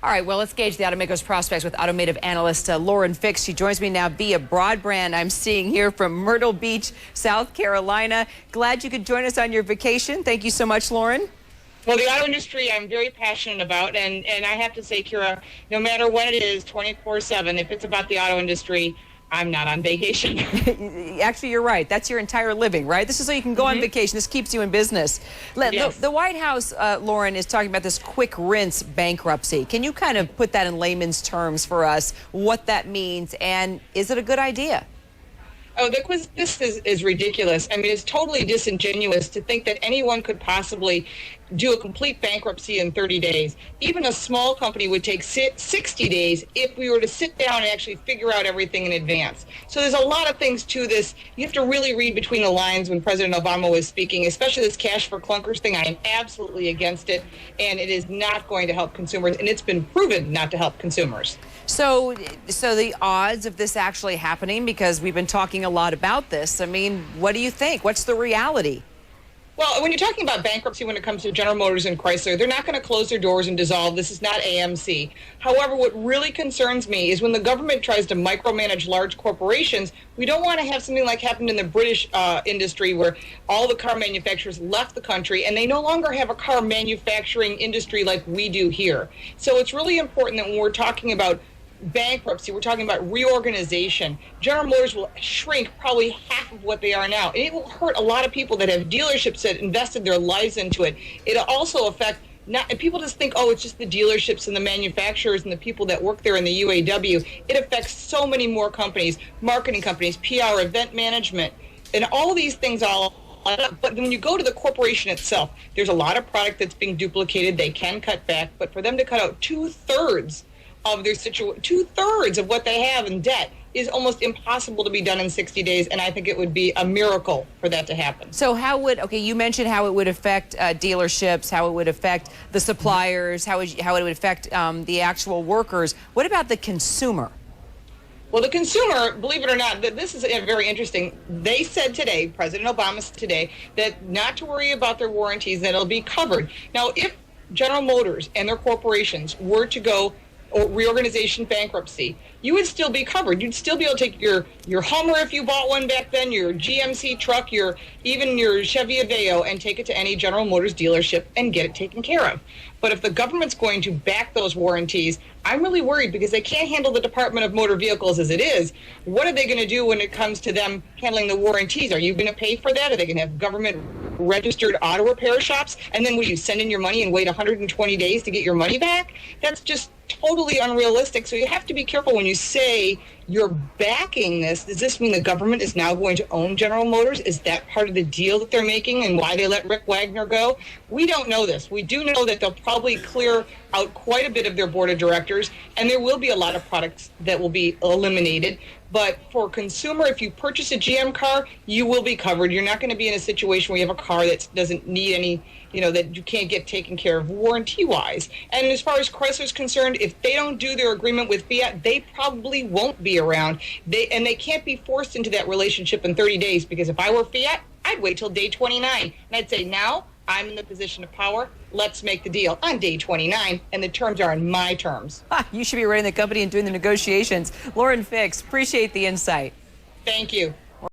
All right, well, let's gauge the automaker's prospects with automotive analyst Lauren Fix. She joins me now via broadband. I'm seeing here from Myrtle Beach, South Carolina. Glad you could join us on your vacation. Thank you so much, Lauren. Well, the auto industry I'm very passionate about, and I have to say, Kira, no matter what it is, 24/7, if it's about the auto industry, I'm not on vacation. Actually, you're right. That's your entire living, right? This is so you can go on vacation. This keeps you in business. Yes. The White House, Lauren, is talking about this quick rinse bankruptcy. Can you kind of put that in layman's terms for us, what that means, and is it a good idea? Oh, this is ridiculous. I mean, it's totally disingenuous to think that anyone could possibly do a complete bankruptcy in 30 days. Even a small company would take 60 days if we were to sit down and actually figure out everything in advance. So there's a lot of things to this. You have to really read between the lines when President Obama was speaking, especially this cash for clunkers thing. I am absolutely against it, and it is not going to help consumers, and it's been proven not to help consumers. So the odds of this actually happening, because we've been talking a lot about this, I mean, what do you think? What's the reality? Well, when you're talking about bankruptcy when it comes to General Motors and Chrysler, they're not going to close their doors and dissolve. This is not AMC. However, what really concerns me is when the government tries to micromanage large corporations, we don't want to have something like happened in the British industry where all the car manufacturers left the country and they no longer have a car manufacturing industry like we do here. So it's really important that when we're talking about bankruptcy, we're talking about reorganization. General Motors will shrink probably half of what they are now. And it will hurt a lot of people that have dealerships that invested their lives into it. It'll also affect and people just think, oh, it's just the dealerships and the manufacturers and the people that work there in the UAW. It affects so many more companies, marketing companies, PR, event management, and all of these things but when you go to the corporation itself, there's a lot of product that's being duplicated. They can cut back, but for them to cut out two-thirds of their two-thirds of what they have in debt is almost impossible to be done in 60 days, and I think it would be a miracle for that to happen. So you mentioned how it would affect dealerships, how it would affect the suppliers, how it would affect the actual workers. What about the consumer? Well, the consumer, believe it or not, this is very interesting. They said today, President Obama said today, that not to worry about their warranties, that it'll be covered. Now, if General Motors and their corporations were to go or reorganization bankruptcy, you would still be covered. You'd still be able to take your Hummer if you bought one back then, your GMC truck, even your Chevy Aveo, and take it to any General Motors dealership and get it taken care of. But if the government's going to back those warranties, I'm really worried because they can't handle the Department of Motor Vehicles as it is. What are they going to do when it comes to them handling the warranties? Are you going to pay for that? Are they going to have government registered auto repair shops? And then will you send in your money and wait 120 days to get your money back? That's just totally unrealistic. So you have to be careful when you say you're backing this. Does this mean the government is now going to own General Motors? Is that part of the deal that they're making and why they let Rick Wagner go? We don't know this. We do know that they'll probably clear out quite a bit of their board of directors, and there will be a lot of products that will be eliminated. But for a consumer, if you purchase a GM car, you will be covered. You're not going to be in a situation where you have a car that doesn't need any, that you can't get taken care of warranty-wise. And as far as Chrysler's concerned, if they don't do their agreement with Fiat, they probably won't be around. They can't be forced into that relationship in 30 days, because if I were Fiat, I'd wait till day 29. And I'd say, now I'm in the position of power. Let's make the deal on day 29, and the terms are on my terms. You should be running the company and doing the negotiations. Lauren Fix, appreciate the insight. Thank you.